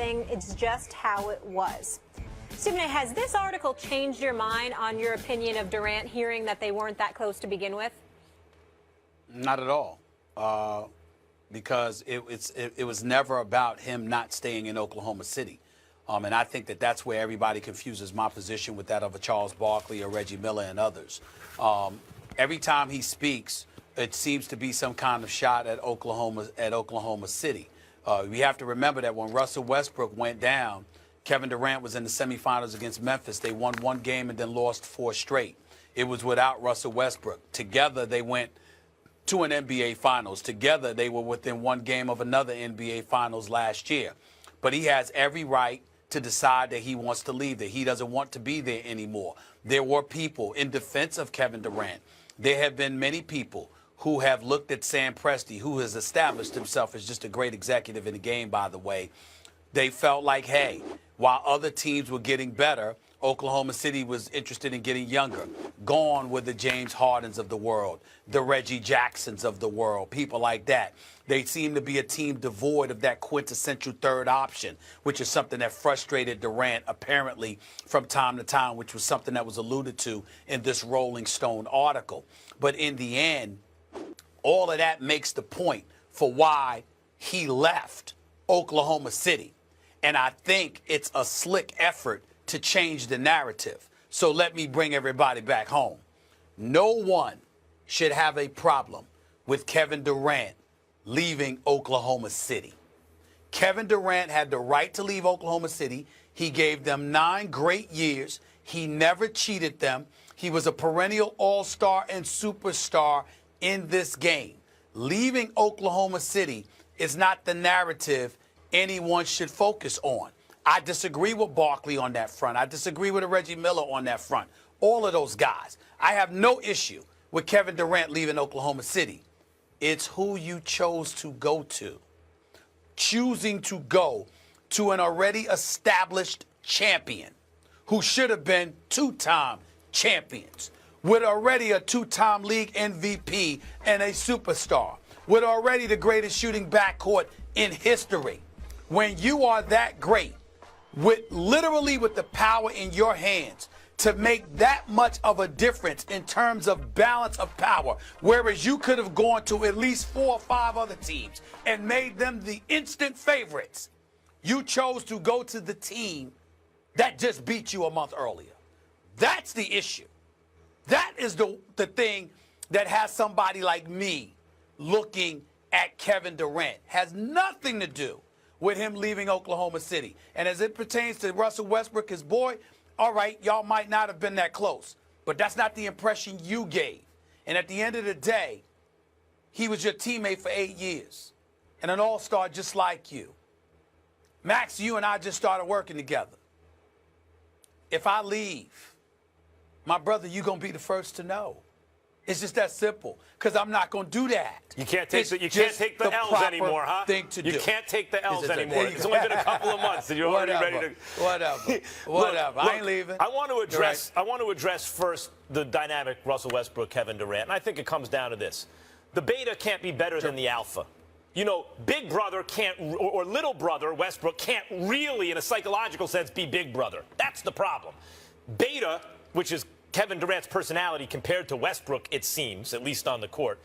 thing. It's just how it was. Stephen A., has this article changed your mind on your opinion of Durant, hearing that they weren't that close to begin with? Not at all, because it was never about him not staying in Oklahoma City. And I think that that's where everybody confuses my position with that of a Charles Barkley or Reggie Miller and others. Every time he speaks, it seems to be some kind of shot at Oklahoma City. We have to remember that when Russell Westbrook went down, Kevin Durant was in the semifinals against Memphis. They won one game and then lost 4 straight. It was without Russell Westbrook. Together, they went to an NBA Finals. Together, they were within one game of another NBA Finals last year. But he has every right to decide that he wants to leave there. He doesn't want to be there anymore. There were people in defense of Kevin Durant. There have been many people who have looked at Sam Presti, who has established himself as just a great executive in the game, by the way. They felt like, hey, while other teams were getting better, Oklahoma City was interested in getting younger. Gone were the James Hardens of the world, the Reggie Jacksons of the world, people like that. They seem to be a team devoid of that quintessential third option, which is something that frustrated Durant apparently from time to time, which was something that was alluded to in this Rolling Stone article. But in the end, all of that makes the point for why he left Oklahoma City. And I think it's a slick effort to change the narrative. So let me bring everybody back home. No one should have a problem with Kevin Durant leaving Oklahoma City. Kevin Durant had the right to leave Oklahoma City. He gave them 9 great years. He never cheated them. He was a perennial all-star and superstar in this game. Leaving Oklahoma City is not the narrative anyone should focus on. I disagree with Barkley on that front. I disagree with Reggie Miller on that front. All of those guys. I have no issue with Kevin Durant leaving Oklahoma City. It's who you chose to go to. Choosing to go to an already established champion who should have been 2-time champions, with already a 2-time league MVP and a superstar, with already the greatest shooting backcourt in history. When you are that great, literally with the power in your hands to make that much of a difference in terms of balance of power, whereas you could have gone to at least 4 or 5 other teams and made them the instant favorites, you chose to go to the team that just beat you a month earlier. That's the issue. That is the thing that has somebody like me looking at Kevin Durant. Has nothing to do with him leaving Oklahoma City. And as it pertains to Russell Westbrook, his boy, all right, y'all might not have been that close, but that's not the impression you gave. And at the end of the day, he was your teammate for 8 years and an all-star just like you. Max, you and I just started working together. If I leave, my brother, you're going to be the first to know. It's just that simple, because I'm not going to do that. You can't take the L's anymore, huh? Thing to you do. Can't take the L's anymore. It's only been a couple of months, and you're already ready to. Whatever. Look, I ain't leaving. I want to address first the dynamic Russell Westbrook, Kevin Durant, and I think it comes down to this: the beta can't be better than the alpha. You know, big brother can't, or little brother Westbrook can't really, in a psychological sense, be big brother. That's the problem. Beta, which is Kevin Durant's personality compared to Westbrook, it seems, at least on the court,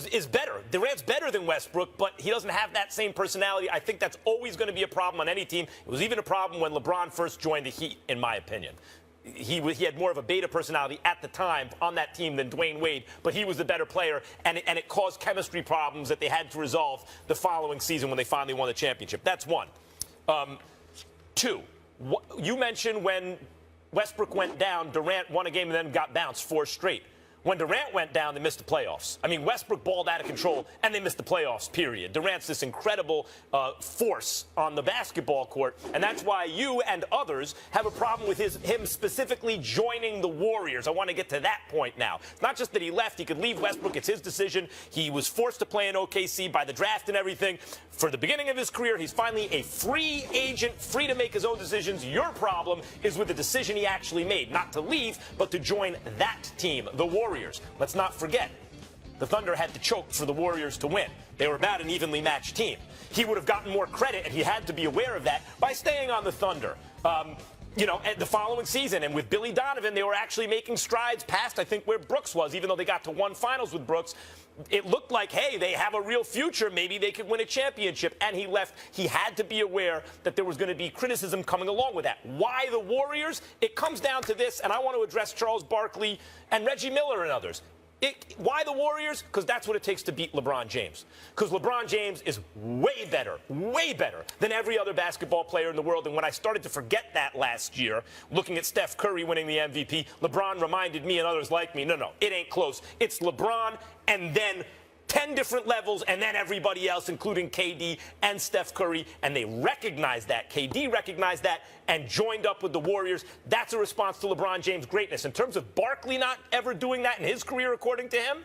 is better. Durant's better than Westbrook, but he doesn't have that same personality. I think that's always going to be a problem on any team. It was even a problem when LeBron first joined the Heat, in my opinion. He had more of a beta personality at the time on that team than Dwayne Wade, but he was the better player, and it caused chemistry problems that they had to resolve the following season when they finally won the championship. That's one. 2, you mentioned when Westbrook went down, Durant won a game and then got bounced 4 straight. When Durant went down, they missed the playoffs. I mean, Westbrook balled out of control, and they missed the playoffs, period. Durant's this incredible force on the basketball court, and that's why you and others have a problem with him specifically joining the Warriors. I want to get to that point now. It's not just that he left. He could leave Westbrook. It's his decision. He was forced to play in OKC by the draft and everything. For the beginning of his career, he's finally a free agent, free to make his own decisions. Your problem is with the decision he actually made, not to leave, but to join that team, the Warriors. Let's not forget, the Thunder had to choke for the Warriors to win. They were about an evenly matched team. He would have gotten more credit, and he had to be aware of that, by staying on the Thunder. The following season, and with Billy Donovan, they were actually making strides past, I think, where Brooks was. Even though they got to one finals with Brooks, it looked like, hey, they have a real future. Maybe they could win a championship. And he left. He had to be aware that there was going to be criticism coming along with that. Why the Warriors? It comes down to this, and I want to address Charles Barkley and Reggie Miller and others. Why the Warriors? Because that's what it takes to beat LeBron James. Because LeBron James is way better than every other basketball player in the world. And when I started to forget that last year, looking at Steph Curry winning the MVP, LeBron reminded me and others like me, no, it ain't close. It's LeBron and then 10 different levels, and then everybody else, including KD and Steph Curry, and they recognized that. KD recognized that and joined up with the Warriors. That's a response to LeBron James' greatness. In terms of Barkley not ever doing that in his career, according to him,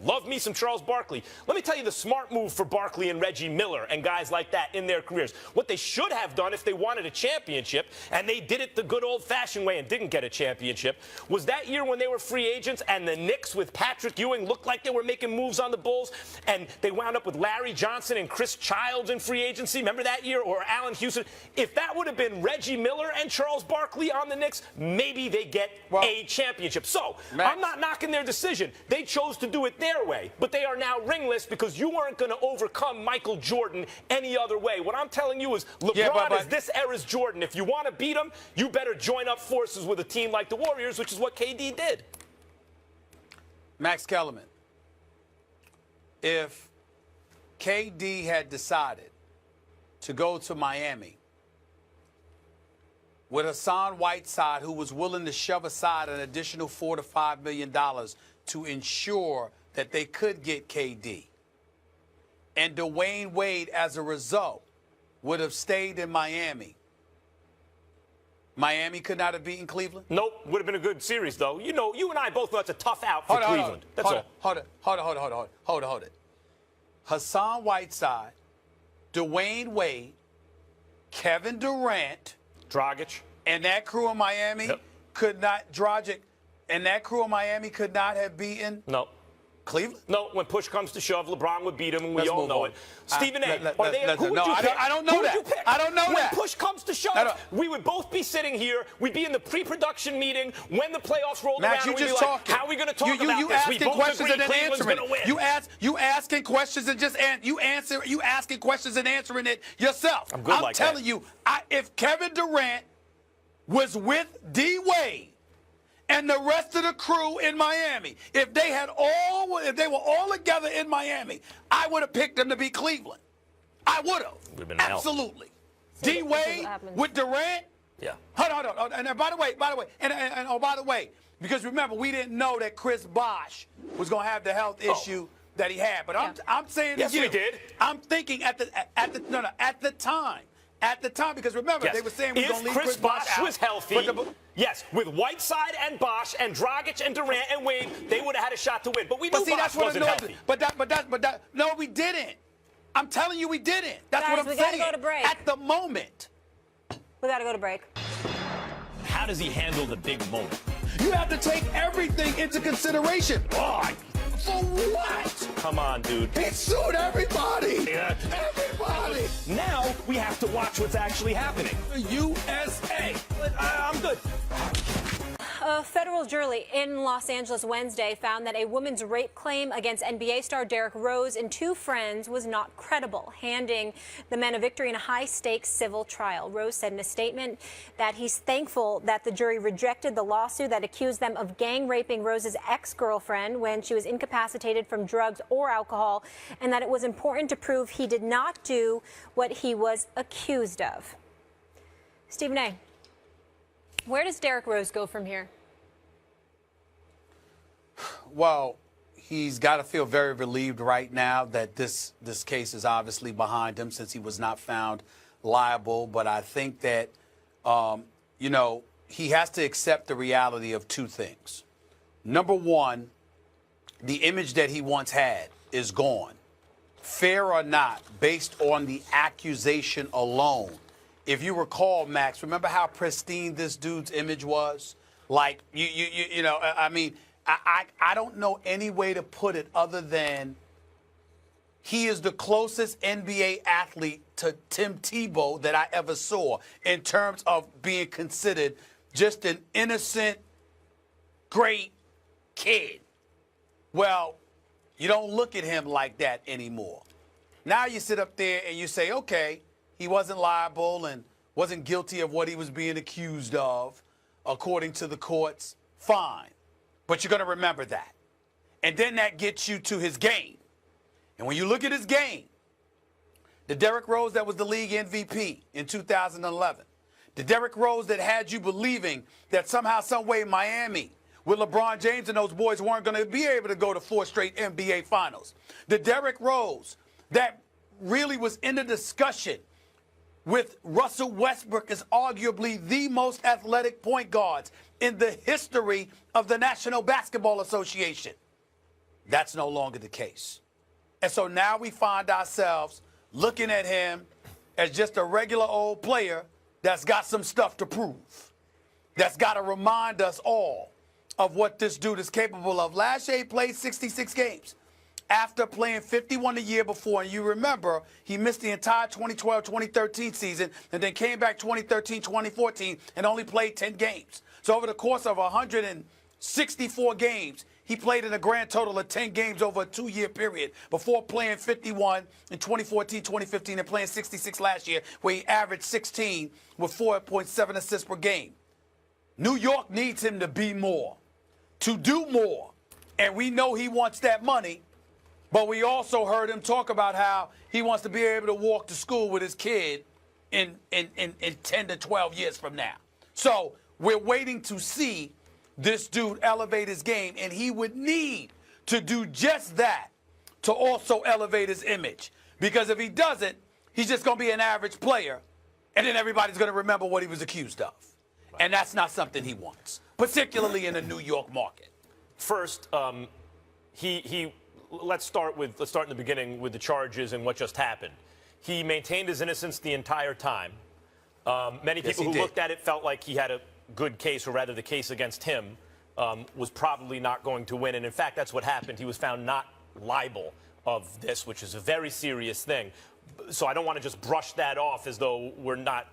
love me some Charles Barkley. Let me tell you the smart move for Barkley and Reggie Miller and guys like that in their careers. What they should have done if they wanted a championship, and they did it the good old-fashioned way and didn't get a championship, was that year when they were free agents and the Knicks with Patrick Ewing looked like they were making moves on the Bulls, and they wound up with Larry Johnson and Chris Childs in free agency. Remember that year? Or Allen Houston. If that would have been Reggie Miller and Charles Barkley on the Knicks, maybe they get a championship. So, Max, I'm not knocking their decision. They chose to do it their way, but they are now ringless because you weren't going to overcome Michael Jordan any other way. What I'm telling you is LeBron is this era's Jordan. If you want to beat him, you better join up forces with a team like the Warriors, which is what KD did. Max Kellerman, if KD had decided to go to Miami with Hassan Whiteside, who was willing to shove aside an additional $4 to $5 million to ensure that they could get KD, and Dwayne Wade, as a result, would have stayed in Miami, Miami could not have beaten Cleveland? Nope. Would have been a good series, though. You know, you and I both know it's a tough out for Cleveland. That's all. Hold it. Hassan Whiteside, Dwayne Wade, Kevin Durant, Dragic, and that crew in Miami could not, Dragic, and that crew in Miami could not have beaten Cleveland? No, when push comes to shove, LeBron would beat him, and we all know it. Stephen A., who would you pick? I don't know that. I don't know that. When push comes to shove, we would both be sitting here. We'd be in the pre-production meeting when the playoffs rolled around. You and just we'd be like, how are we going to talk about you this? We both questions agree and then Cleveland's answering going to win. You asking questions and just you asking questions and answering it yourself. I'm good like that. I'm telling you, if Kevin Durant was with D. Wade and the rest of the crew in Miami, if they were all together in Miami, I would have picked them to beat Cleveland. I would have. Absolutely. D. Wade with Durant? Yeah. Hold on. And by the way, because remember, we didn't know that Chris Bosh was going to have the health issue that he had. But I'm saying yes, we did. I'm thinking at the time, because remember, they were saying we were going to leave Chris Bosh out. Was healthy, yes, with Whiteside and Bosh and Dragic and Durant and Wade, they would have had a shot to win. But we knew Bosh wasn't healthy. But no, we didn't. I'm telling you, we didn't. That's what I'm saying. We got to go to break. At the moment. We got to go to break. How does he handle the big moment? You have to take everything into consideration. For what? Come on, dude. He sued everybody. Yeah. Everybody. Now we have to watch what's actually happening. USA. I'm good. A federal jury in Los Angeles Wednesday found that a woman's rape claim against NBA star Derrick Rose and two friends was not credible, handing the men a victory in a high-stakes civil trial. Rose said in a statement that he's thankful that the jury rejected the lawsuit that accused them of gang raping Rose's ex-girlfriend when she was incapacitated from drugs or alcohol, and that it was important to prove he did not do what he was accused of. Stephen A., where does Derrick Rose go from here? Well, he's got to feel very relieved right now that this case is obviously behind him since he was not found liable. But I think that, he has to accept the reality of two things. Number one, the image that he once had is gone. Fair or not, based on the accusation alone. If you recall, Max, remember how pristine this dude's image was? Like, I don't know any way to put it other than he is the closest NBA athlete to Tim Tebow that I ever saw in terms of being considered just an innocent, great kid. Well, you don't look at him like that anymore. Now you sit up there and you say, okay, he wasn't liable and wasn't guilty of what he was being accused of, according to the courts. Fine. But you're going to remember that. And then that gets you to his game. And when you look at his game, the Derrick Rose that was the league MVP in 2011, the Derrick Rose that had you believing that somehow, some way, Miami, with LeBron James and those boys, weren't going to be able to go to 4 straight NBA finals. The Derrick Rose that really was in the discussion with Russell Westbrook as arguably the most athletic point guards in the history of the National Basketball Association. That's no longer the case. And so now we find ourselves looking at him as just a regular old player that's got some stuff to prove, that's got to remind us all of what this dude is capable of. Last year he played 66 games after playing 51 the year before. And you remember, he missed the entire 2012-2013 season and then came back 2013-2014 and only played 10 games. So over the course of 164 games, he played in a grand total of 10 games over a 2-year period before playing 51 in 2014-2015 and playing 66 last year, where he averaged 16 with 4.7 assists per game. New York needs him to be more, to do more. And we know he wants that money, but we also heard him talk about how he wants to be able to walk to school with his kid in 10 to 12 years from now. So we're waiting to see this dude elevate his game, and he would need to do just that to also elevate his image. Because if he doesn't, he's just going to be an average player, and then everybody's going to remember what he was accused of. Right. And that's not something he wants, particularly in the New York market. First, let's start in the beginning with the charges and what just happened. He maintained his innocence the entire time. Many people who looked at it felt like he had a good case, or rather the case against him was probably not going to win. And in fact, that's what happened. He was found not liable of this, which is a very serious thing. So I don't want to just brush that off as though we're not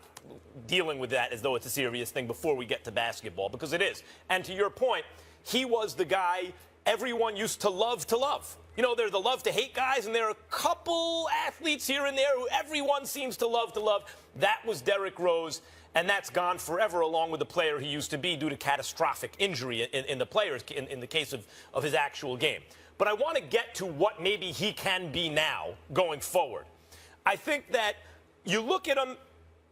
dealing with that as though it's a serious thing before we get to basketball, because it is. And to your point, he was the guy everyone used to love to love. You know, there are the love-to-hate guys, and there are a couple athletes here and there who everyone seems to love to love. That was Derrick Rose, and that's gone forever, along with the player he used to be, due to catastrophic injury in the case of his actual game. But I want to get to what maybe he can be now going forward. I think that you look at him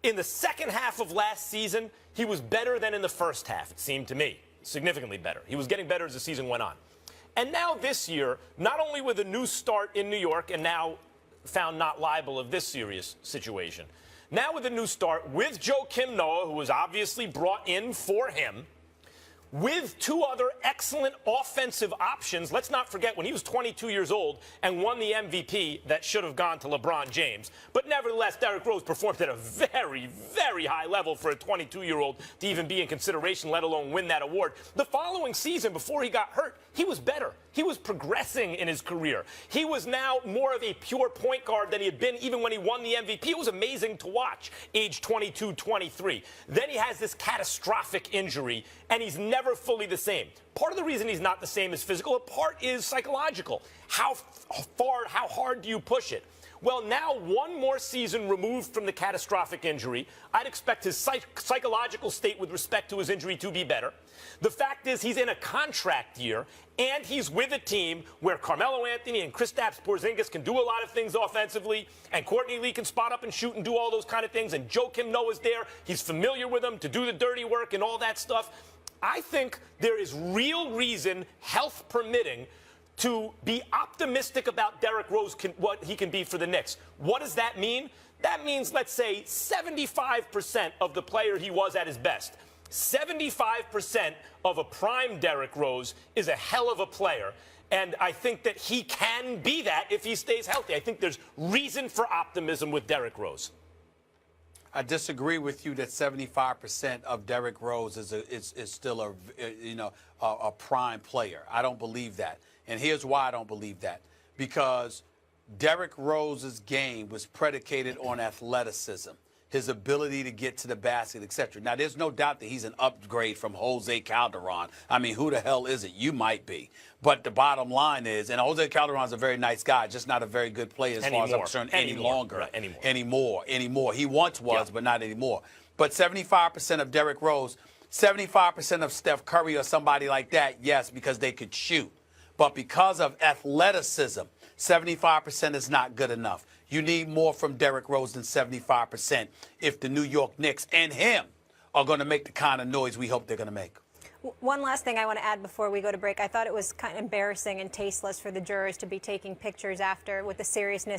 in the second half of last season, he was better than in the first half, it seemed to me. Significantly better. He was getting better as the season went on. And now this year, not only with a new start in New York and now found not liable of this serious situation, now with a new start with Joakim Noah, who was obviously brought in for him, with 2 other excellent offensive options. Let's not forget, when he was 22 years old and won the MVP, that should have gone to LeBron James. But nevertheless, Derrick Rose performed at a very, very high level for a 22-year-old to even be in consideration, let alone win that award. The following season, before he got hurt, he was better. He was progressing in his career. He was now more of a pure point guard than he had been even when he won the MVP. It was amazing to watch, age 22, 23. Then he has this catastrophic injury, and he's never fully the same. Part of the reason he's not the same is physical. A part is psychological. How hard do you push it? Well, now 1 more season removed from the catastrophic injury, I'd expect his psychological state with respect to his injury to be better. The fact is he's in a contract year, and he's with a team where Carmelo Anthony and Kristaps Porzingis can do a lot of things offensively, and Courtney Lee can spot up and shoot and do all those kind of things, and Joakim Noah's there. He's familiar with them to do the dirty work and all that stuff. I think there is real reason, health permitting, to be optimistic about Derrick Rose, what he can be for the Knicks. What does that mean? That means, let's say, 75% of the player he was at his best. 75% of a prime Derrick Rose is a hell of a player. And I think that he can be that if he stays healthy. I think there's reason for optimism with Derrick Rose. I disagree with you that 75% of Derrick Rose is still a prime player. I don't believe that. And here's why I don't believe that. Because Derrick Rose's game was predicated on athleticism, his ability to get to the basket, etc. Now, there's no doubt that he's an upgrade from Jose Calderon. I mean, who the hell is it? You might be. But the bottom line is, and Jose Calderon's a very nice guy, just not a very good player as far as I'm concerned any longer. Right, Anymore. He once was, but not anymore. But 75% of Derrick Rose, 75% of Steph Curry or somebody like that, yes, because they could shoot. But because of athleticism, 75% is not good enough. You need more from Derrick Rose than 75% if the New York Knicks and him are going to make the kind of noise we hope they're going to make. One last thing I want to add before we go to break. I thought it was kind of embarrassing and tasteless for the jurors to be taking pictures after with the seriousness